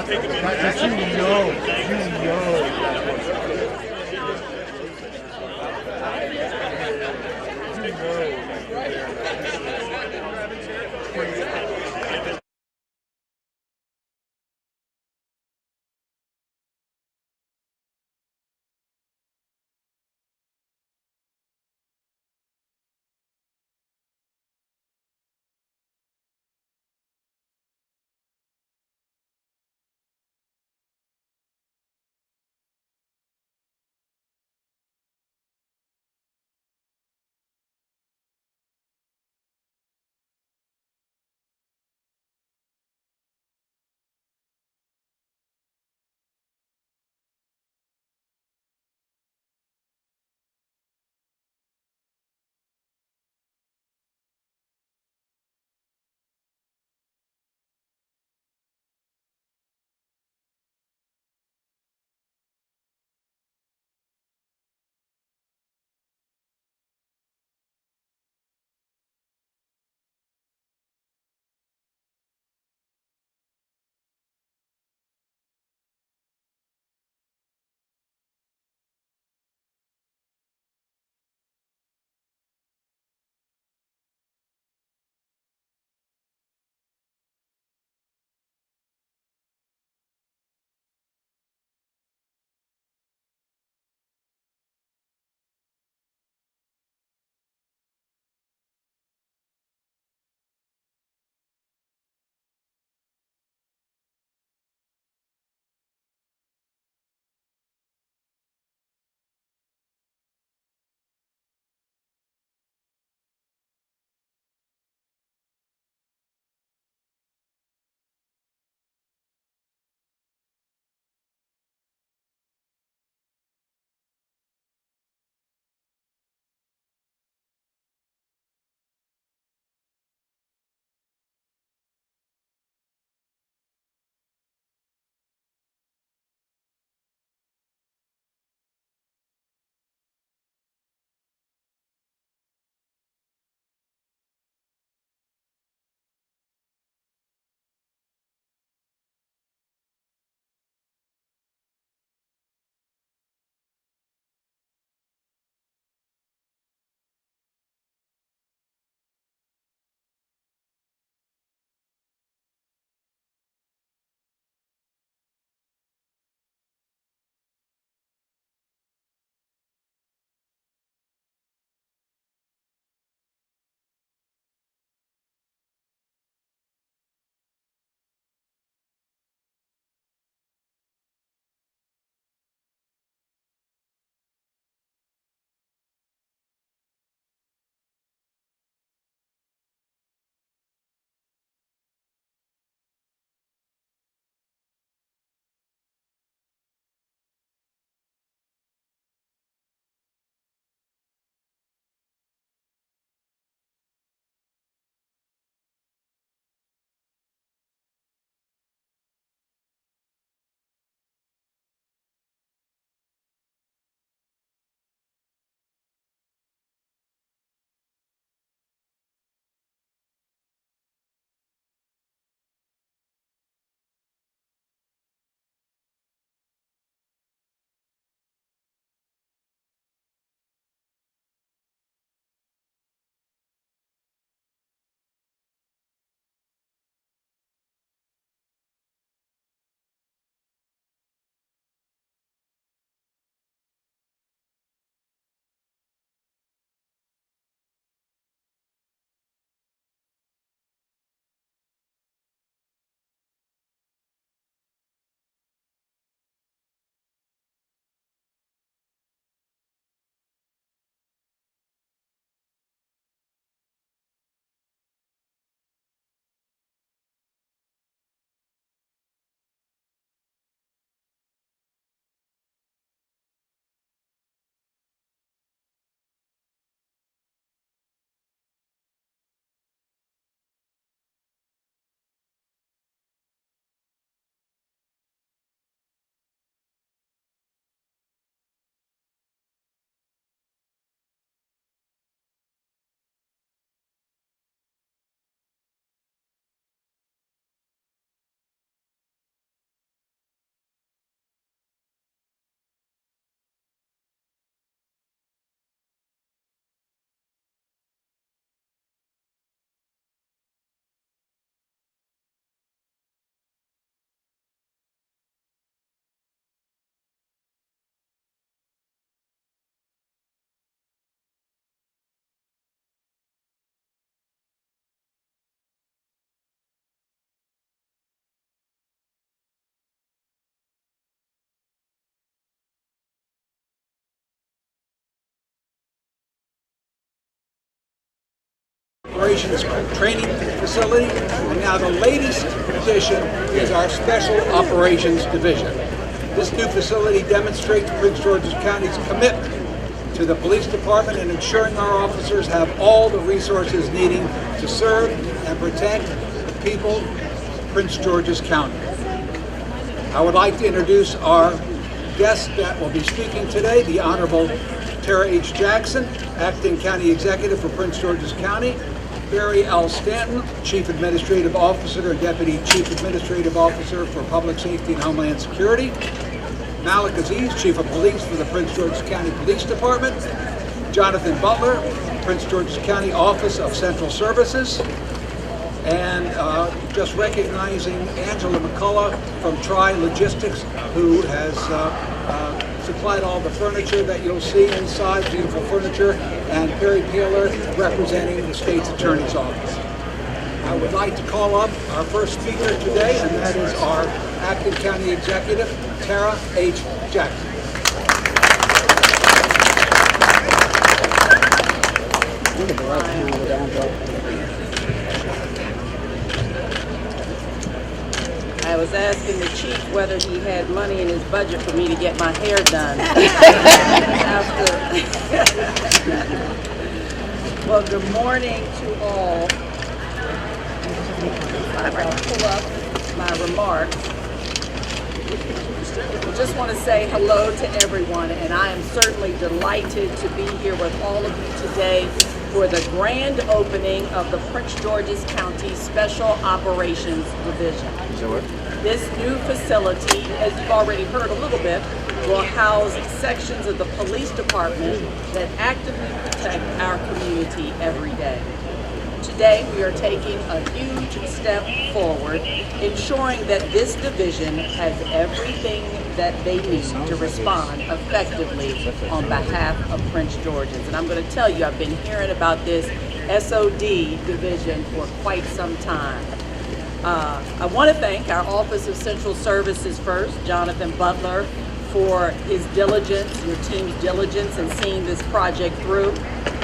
Because you know. Operations Training Facility, and now the latest addition is our Special Operations Division. This new facility demonstrates Prince George's County's commitment to the police department and ensuring our officers have all the resources needed to serve and protect the people of Prince George's County. I would like to introduce our guest that will be speaking today, the Honorable Tara H. Jackson, Acting County Executive for Prince George's County, Barry L. Stanton, Chief Administrative Officer and Deputy Chief Administrative Officer for Public Safety and Homeland Security, Malik Aziz, Chief of Police for the Prince George's County Police Department, Jonathan Butler, Prince George's County Office of Central Services, and just recognizing Angela McCullough from Tri Logistics, who has supplied all the furniture that you'll see inside, beautiful furniture, and Perry Peeler representing the State's Attorney's Office. I would like to call up our first speaker today, and that is our Acting County Executive, Tara H. Jackson. I was asking the chief whether he had money in his budget for me to get my hair done. Well, good morning to all. I'll pull up my remarks. I just want to say hello to everyone, and I am certainly delighted to be here with all of you today for the grand opening of the Prince George's County Special Operations Division. This new facility, as you've already heard a little bit, will house sections of the police department that actively protect our community every day. Today, we are taking a huge step forward, ensuring that this division has everything that they need to respond effectively on behalf of Prince George's. And I'm going to tell you, I've been hearing about this SOD division for quite some time. I want to thank our Office of Central Services first, Jonathan Butler, for his diligence, your team's diligence in seeing this project through.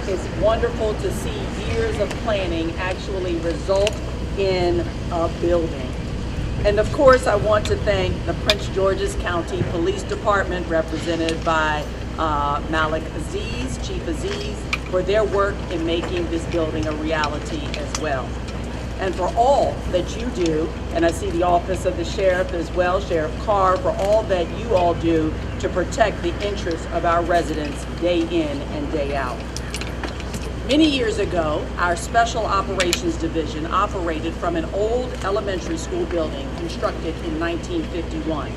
It's wonderful to see years of planning actually result in a building. And of course, I want to thank the Prince George's County Police Department, represented by Malik Aziz, Chief Aziz, for their work in making this building a reality as well. And for all that you do, and I see the Office of the Sheriff as well, Sheriff Carr, for all that you all do to protect the interests of our residents day in and day out. Many years ago, our Special Operations Division operated from an old elementary school building constructed in 1951.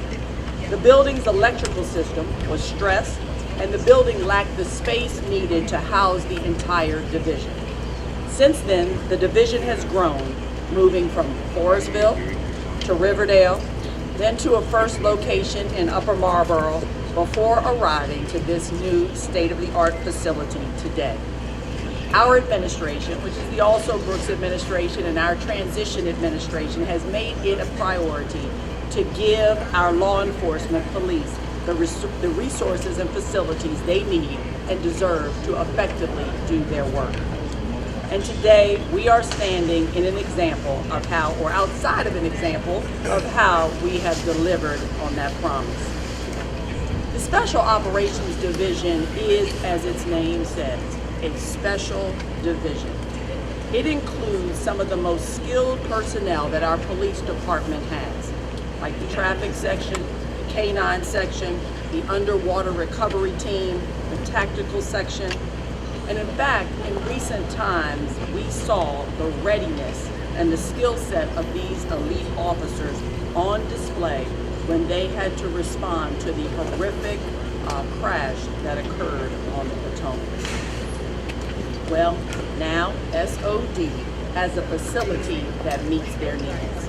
The building's electrical system was stressed, and the building lacked the space needed to house the entire division. Since then, the division has grown, moving from Forestville to Riverdale, then to a first location in Upper Marlboro, before arriving to this new state-of-the-art facility today. Our administration, which is the Also Brooks administration and our transition administration, has made it a priority to give our law enforcement police the resources and facilities they need and deserve to effectively do their work. And today we are standing in an example of how, or outside of an example of how we have delivered on that promise. The Special Operations Division is, as its name says, a special division. It includes some of the most skilled personnel that our police department has, like the traffic section, the K-9 section, the underwater recovery team, the tactical section. And in fact, in recent times, we saw the readiness and the skill set of these elite officers on display when they had to respond to the horrific crash that occurred on the Potomac. Well, now SOD has a facility that meets their needs.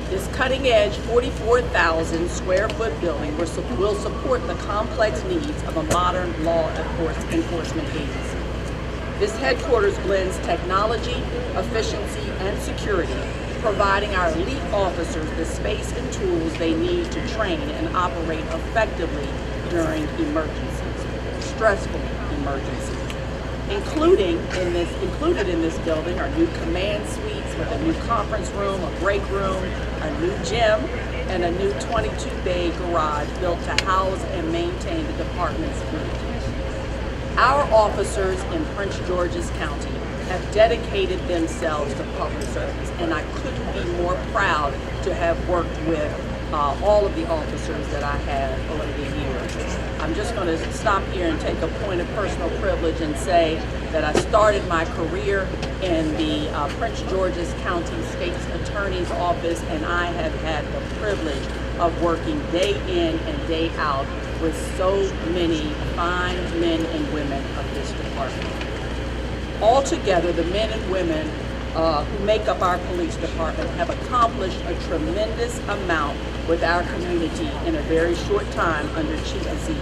This cutting-edge 44,000 square foot building will support the complex needs of a modern law enforcement agency. This headquarters blends technology, efficiency, and security, providing our elite officers the space and tools they need to train and operate effectively during emergencies, stressful emergencies. Included in this building are new command suites with a new conference room, a break room, a new gym, and a new 22-bay garage built to house and maintain the department's fleet. Our officers in Prince George's County have dedicated themselves to public service, and I couldn't be more proud to have worked with all of the officers that I have over the years. I'm just going to stop here and take a point of personal privilege and say that I started my career in the Prince George's County State's Attorney's Office, and I have had the privilege of working day in and day out with so many fine men and women of this department. Altogether, the men and women who make up our police department have accomplished a tremendous amount with our community in a very short time under Chief Aziz.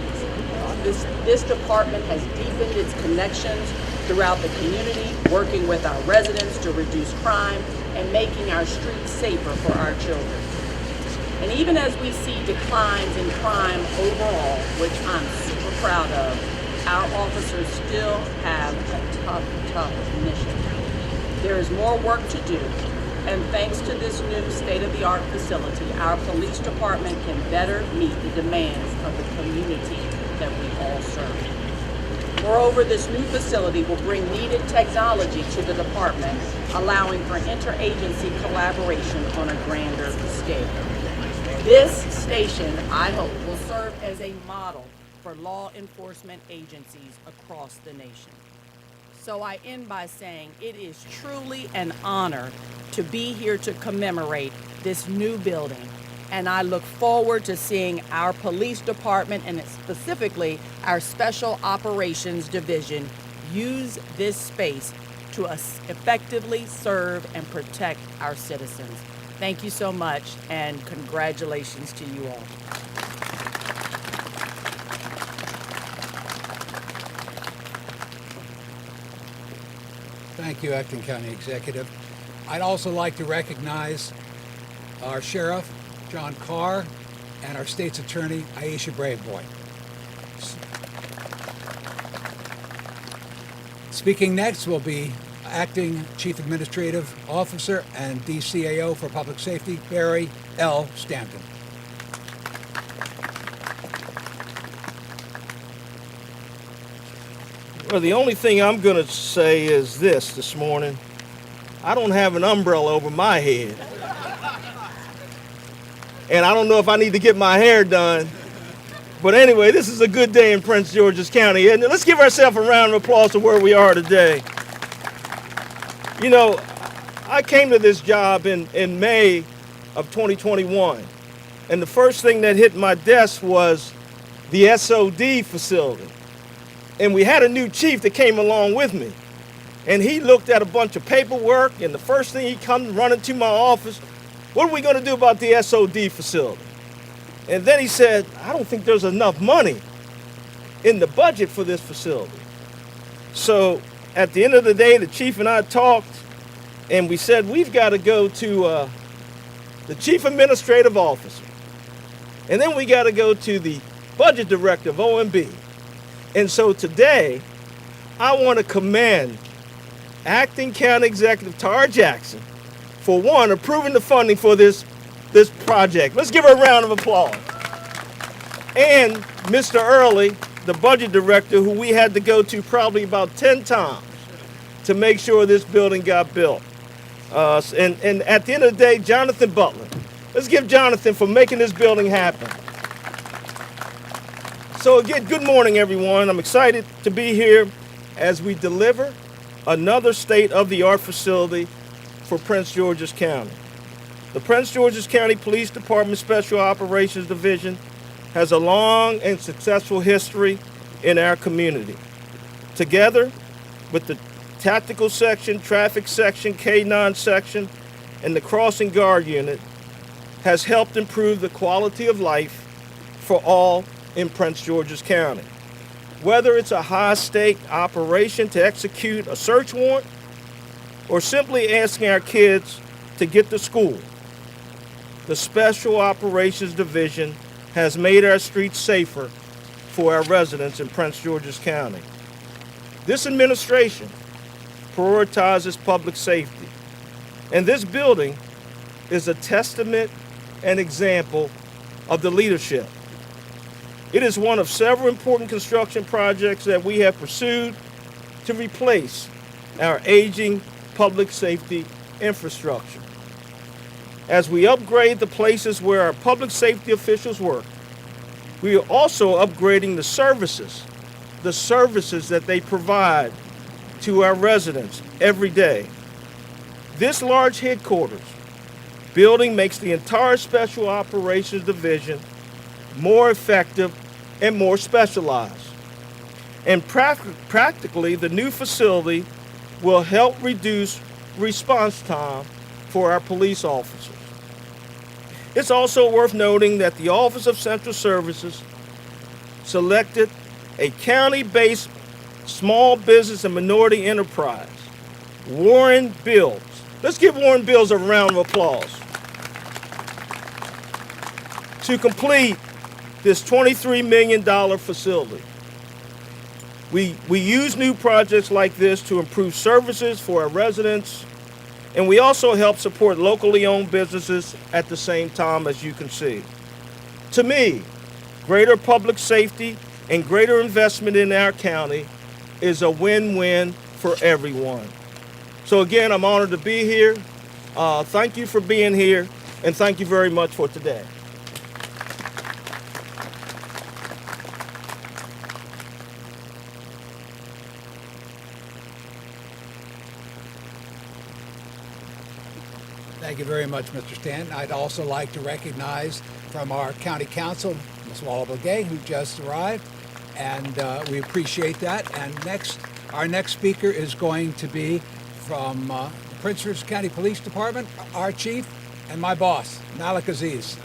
This department has deepened its connections throughout the community, working with our residents to reduce crime and making our streets safer for our children. And even as we see declines in crime overall, which I'm super proud of, our officers still have a tough mission. There is more work to do, and thanks to this new state-of-the-art facility, our police department can better meet the demands of the community that we all serve. Moreover, this new facility will bring needed technology to the department, allowing for interagency collaboration on a grander scale. This station, I hope, will serve as a model for law enforcement agencies across the nation. So I end by saying it is truly an honor to be here to commemorate this new building. And I look forward to seeing our police department, and specifically our Special Operations Division, use this space to effectively serve and protect our citizens. Thank you so much, and congratulations to you all. Thank you, Acting County Executive. I'd also like to recognize our Sheriff, John Carr, and our State's Attorney, Aisha Braveboy. Speaking next will be Acting Chief Administrative Officer and DCAO for Public Safety, Barry L. Stanton. Well, the only thing I'm going to say is this morning. I don't have an umbrella over my head. And I don't know if I need to get my hair done. But anyway, this is a good day in Prince George's County. And let's give ourselves a round of applause for where we are today. You know, I came to this job in May of 2021. And the first thing that hit my desk was the SOD facility. And we had a new chief that came along with me. And he looked at a bunch of paperwork, and the first thing he come running to my office, what are we going to do about the SOD facility? And then he said, I don't think there's enough money in the budget for this facility. So at the end of the day, the chief and I talked, and we said, we've got to go to the chief administrative officer. And then we got to go to the budget director of OMB. And so today, I want to commend Acting County Executive Tara Jackson for, one, approving the funding for this project. Let's give her a round of applause. And Mr. Early, the budget director, who we had to go to probably about 10 times to make sure this building got built. And at the end of the day, Jonathan Butler. Let's give Jonathan for making this building happen. So again, good morning, everyone. I'm excited to be here as we deliver another state-of-the-art facility for Prince George's County. The Prince George's County Police Department Special Operations Division has a long and successful history in our community. Together with the Tactical Section, Traffic Section, K-9 Section, and the Crossing Guard Unit has helped improve the quality of life for all in Prince George's County. Whether it's a high-stake operation to execute a search warrant or simply asking our kids to get to school, the Special Operations Division has made our streets safer for our residents in Prince George's County. This administration prioritizes public safety, and this building is a testament and example of the leadership. It is one of several important construction projects that we have pursued to replace our aging public safety infrastructure. As we upgrade the places where our public safety officials work, we are also upgrading the services that they provide to our residents every day. This large headquarters building makes the entire Special Operations Division more effective and more specialized. And practically, the new facility will help reduce response time for our police officers. It's also worth noting that the Office of Central Services selected a county-based small business and minority enterprise, Warren Builds. Let's give Warren Builds a round of applause. To complete this $23 million facility. We use new projects like this to improve services for our residents, and we also help support locally owned businesses at the same time, as you can see. To me, greater public safety and greater investment in our county is a win-win for everyone. So again, I'm honored to be here. Thank you for being here, and thank you very much for today. Thank you very much, Mr. Stanton. I'd also like to recognize from our county council, Ms. Wallaby, who just arrived, and we appreciate that. And our next speaker is going to be from the Prince George's County Police Department, our chief, and my boss, Malik Aziz.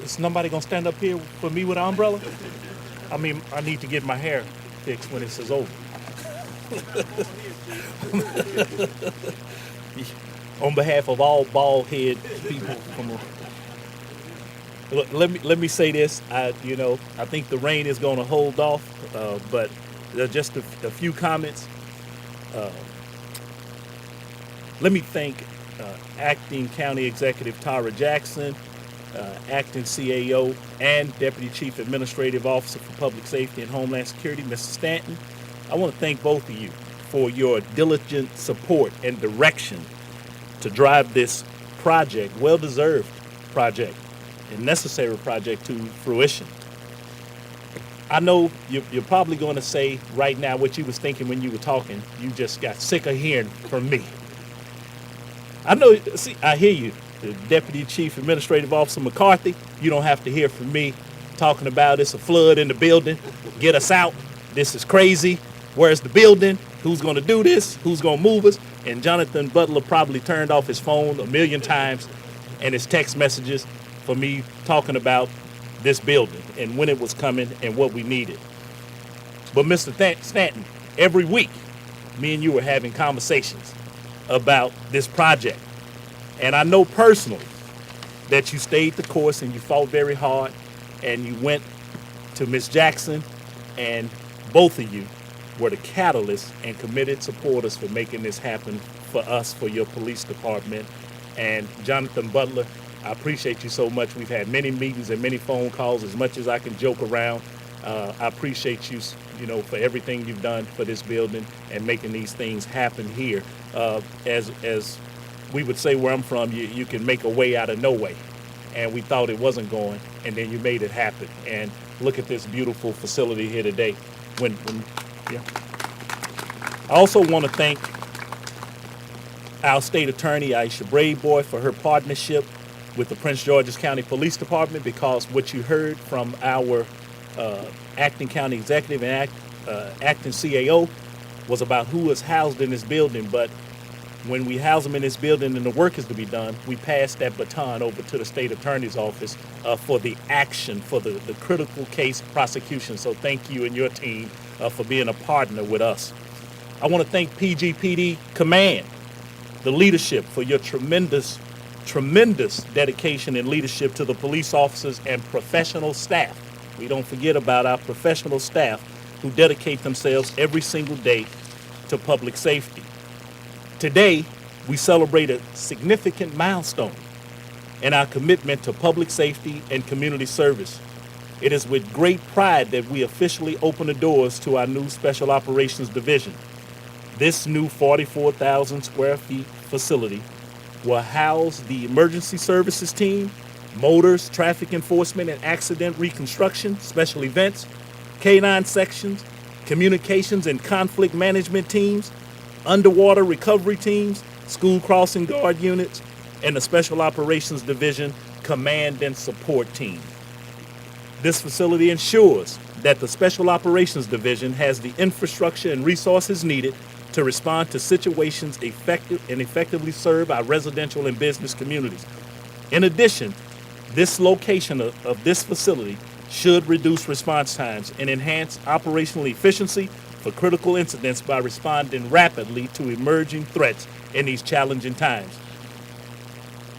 Is nobody gonna stand up here for me with an umbrella? I mean, I need to get my hair fixed when this is over. On behalf of all bald head people, look, let me say this. I think the rain is going to hold off, but just a few comments. Let me thank Acting County Executive Tara Jackson, Acting CAO, and Deputy Chief Administrative Officer for Public Safety and Homeland Security, Mr. Stanton. I want to thank both of you for your diligent support and direction to drive this project, well-deserved project, and necessary project to fruition. I know you're probably going to say right now what you was thinking when you were talking. You just got sick of hearing from me. I hear you. The Deputy Chief Administrative Officer McCarthy, you don't have to hear from me talking about it's a flood in the building. Get us out. This is crazy. Where's the building? Who's going to do this? Who's going to move us? And Jonathan Butler probably turned off his phone a million times and his text messages for me talking about this building and when it was coming and what we needed. But Mr. Stanton, every week, me and you were having conversations about this project. And I know personally that you stayed the course and you fought very hard and you went to Ms. Jackson, and both of you were the catalysts and committed supporters for making this happen for us, for your police department. And Jonathan Butler, I appreciate you so much. We've had many meetings and many phone calls. As much as I can joke around, I appreciate you, for everything you've done for this building and making these things happen here. As we would say where I'm from, you can make a way out of no way. And we thought it wasn't going, and then you made it happen. And look at this beautiful facility here today. I also want to thank our state attorney, Aisha Braveboy, for her partnership with the Prince George's County Police Department, because what you heard from our acting county executive and acting CAO was about who is housed in this building. But when we house them in this building and the work is to be done, we pass that baton over to the state attorney's office for the action, for the critical case prosecution. So thank you and your team for being a partner with us. I want to thank PGPD Command, the leadership, for your tremendous tremendous dedication and leadership to the police officers and professional staff. We don't forget about our professional staff who dedicate themselves every single day to public safety. Today, we celebrate a significant milestone in our commitment to public safety and community service. It is with great pride that we officially open the doors to our new Special Operations Division. This new 44,000 square feet facility will house the emergency services team, motors, traffic enforcement and accident reconstruction, special events, K-9 sections, communications and conflict management teams, underwater recovery teams, school crossing guard units, and the Special Operations Division command and support team. This facility ensures that the Special Operations Division has the infrastructure and resources needed to respond to situations effectively serve our residential and business communities. In addition, this location of this facility should reduce response times and enhance operational efficiency for critical incidents by responding rapidly to emerging threats in these challenging times.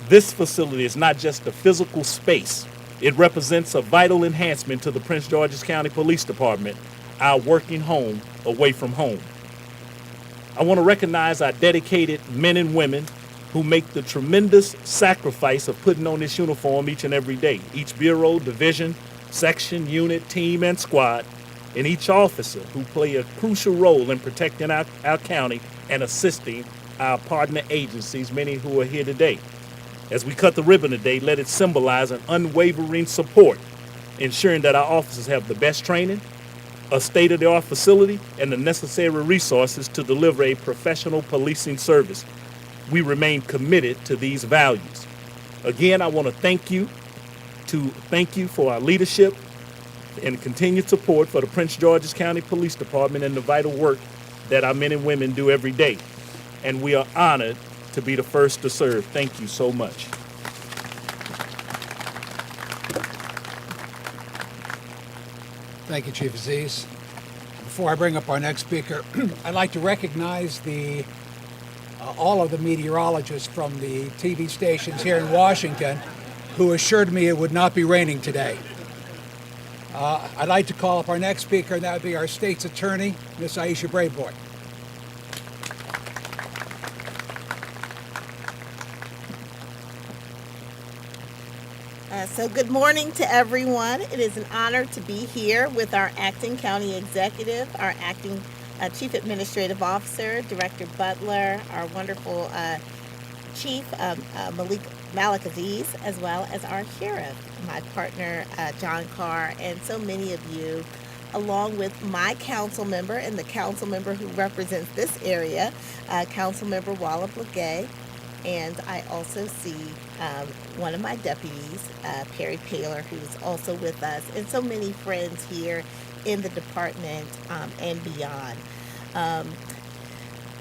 This facility is not just a physical space. It represents a vital enhancement to the Prince George's County Police Department, our working home away from home. I want to recognize our dedicated men and women who make the tremendous sacrifice of putting on this uniform each and every day. Each bureau, division, section, unit, team, and squad, and each officer who play a crucial role in protecting our county and assisting our partner agencies, many who are here today. As we cut the ribbon today, let it symbolize an unwavering support, ensuring that our officers have the best training, a state-of-the-art facility, and the necessary resources to deliver a professional policing service. We remain committed to these values. Again, I want to thank you for our leadership and continued support for the Prince George's County Police Department and the vital work that our men and women do every day. And we are honored to be the first to serve. Thank you so much. Thank you, Chief Aziz. Before I bring up our next speaker, I'd like to recognize all of the meteorologists from the TV stations here in Washington who assured me it would not be raining today. I'd like to call up our next speaker, and that would be our state's attorney, Miss Aisha Braveboy. So good morning to everyone. It is an honor to be here with our acting county executive, our acting chief administrative officer, Director Butler, our wonderful chief Malik Aziz, as well as our sheriff, my partner John Carr, and so many of you, along with my council member and the council member who represents this area, Council Member Wallop Legay. And I also see one of my deputies, Perry Paler, who's also with us, and so many friends here in the department and beyond.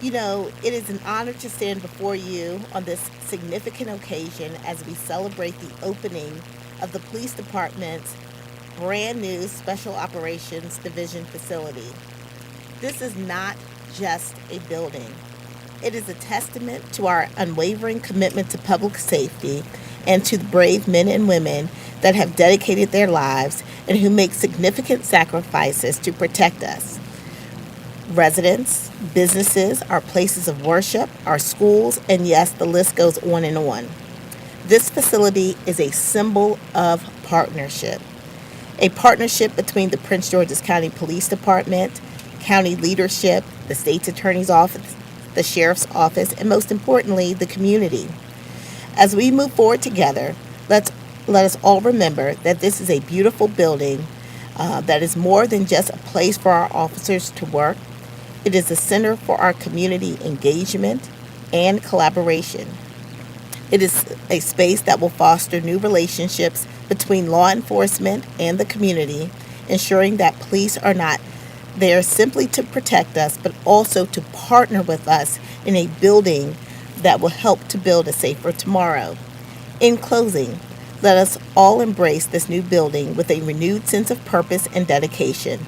It is an honor to stand before you on this significant occasion as we celebrate the opening of the police department's brand new Special Operations Division facility. This is not just a building. It is a testament to our unwavering commitment to public safety and to the brave men and women that have dedicated their lives and who make significant sacrifices to protect us. Residents, businesses, our places of worship, our schools, and yes, the list goes on and on. This facility is a symbol of partnership. A partnership between the Prince George's County Police Department, county leadership, the state's attorney's office, the sheriff's office, and most importantly, the community. As we move forward together, let us all remember that this is a beautiful building that is more than just a place for our officers to work. It is a center for our community engagement and collaboration. It is a space that will foster new relationships between law enforcement and the community, ensuring that police are not there simply to protect us, but also to partner with us in a building that will help to build a safer tomorrow. In closing, let us all embrace this new building with a renewed sense of purpose and dedication.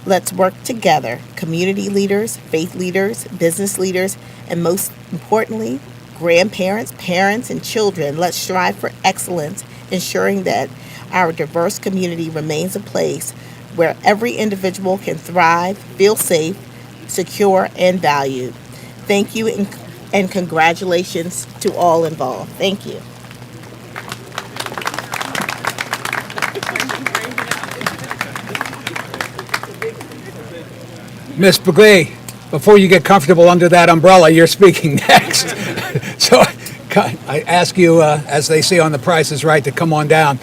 Let's work together, community leaders, faith leaders, business leaders, and most importantly, grandparents, parents, and children, let's strive for excellence, ensuring that our diverse community remains a place where every individual can thrive, feel safe, secure, and valued. Thank you and congratulations to all involved. Thank you. Ms. Bagley, before you get comfortable under that umbrella, you're speaking next. So I ask you, as they say on The Price is Right, to come on down.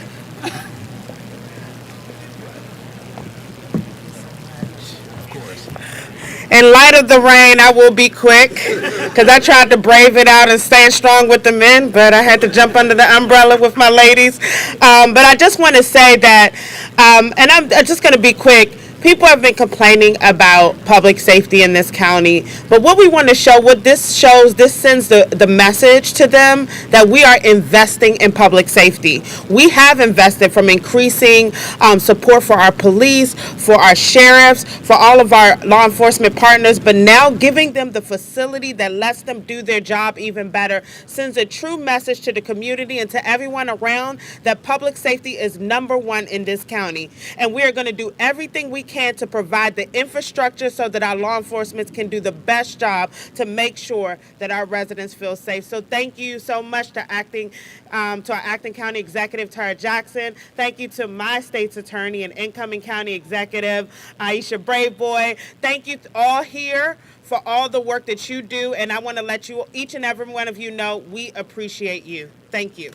In light of the rain, I will be quick because I tried to brave it out and stand strong with the men, but I had to jump under the umbrella with my ladies. But I just want to say that, and I'm just going to be quick. People have been complaining about public safety in this county, but what we want to show, what this shows, this sends the message to them that we are investing in public safety. We have invested from increasing support for our police, for our sheriffs, for all of our law enforcement partners, but now giving them the facility that lets them do their job even better sends a true message to the community and to everyone around that public safety is number one in this county. And we are going to do everything we can to provide the infrastructure so that our law enforcement can do the best job to make sure that our residents feel safe. So thank you so much to our acting county executive, Tara Jackson. Thank you to my state's attorney and incoming county executive, Aisha Braveboy. Thank you all here for all the work that you do. And I want to let you, each and every one of you, know we appreciate you. Thank you.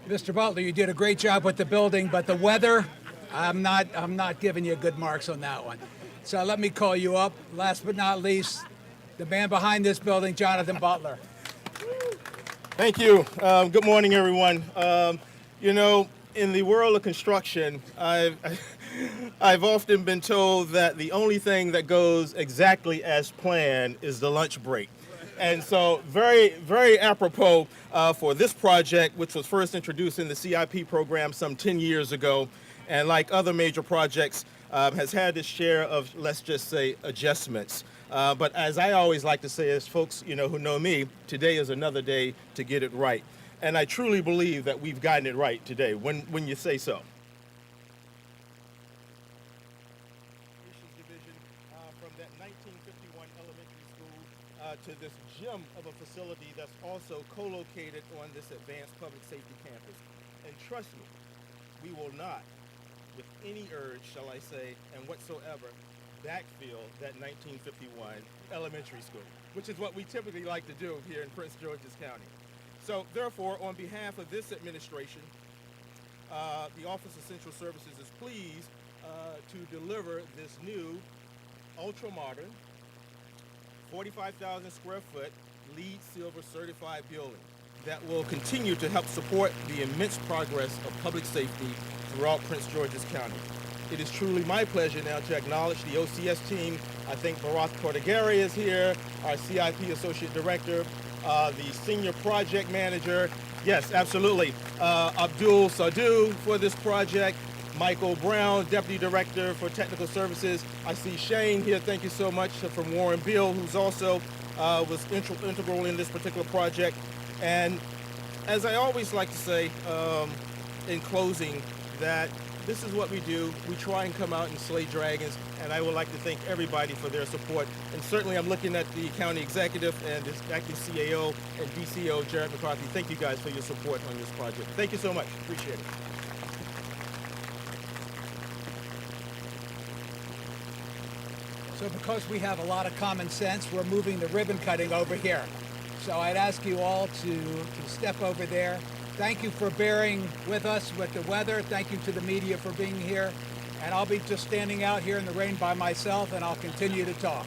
Mr. Butler, you did a great job with the building, but the weather, I'm not giving you good marks on that one. So let me call you up. Last but not least, the man behind this building, Jonathan Butler. Thank you. Good morning, everyone. You know, in the world of construction, I've often been told that the only thing that goes exactly as planned is the lunch break. And so very, very apropos for this project, which was first introduced in the CIP program some 10 years ago, and like other major projects, has had its share of, let's just say, adjustments. But as I always like to say, as folks who know me, today is another day to get it right. And I truly believe that we've gotten it right today, when you say so. From that 1951 elementary school to this gem of a facility that's also co-located on this advanced public safety campus. And trust me, we will not, with any urge, shall I say, and whatsoever, backfill that 1951 elementary school, which is what we typically like to do here in Prince George's County. So therefore, on behalf of this administration, the Office of Central Services is pleased to deliver this new, ultra-modern, 45,000 square foot, LEED Silver certified building that will continue to help support the immense progress of public safety throughout Prince George's County. It is truly my pleasure now to acknowledge the OCS team. I think Barath Cordigari is here, our CIP Associate Director, the Senior Project Manager, yes, absolutely, Abdul Sadhu for this project, Michael Brown, Deputy Director for Technical Services. I see Shane here, thank you so much, from Warren Bill, who's also was integral in this particular project. And as I always like to say in closing, that this is what we do. We try and come out and slay dragons, and I would like to thank everybody for their support. And certainly I'm looking at the county executive and this acting CAO and DCO, Jared McCarthy. Thank you guys for your support on this project. Thank you so much, appreciate it. So because we have a lot of common sense, we're moving the ribbon cutting over here. So I'd ask you all to step over there. Thank you for bearing with us with the weather. Thank you to the media for being here. And I'll be just standing out here in the rain by myself, and I'll continue to talk.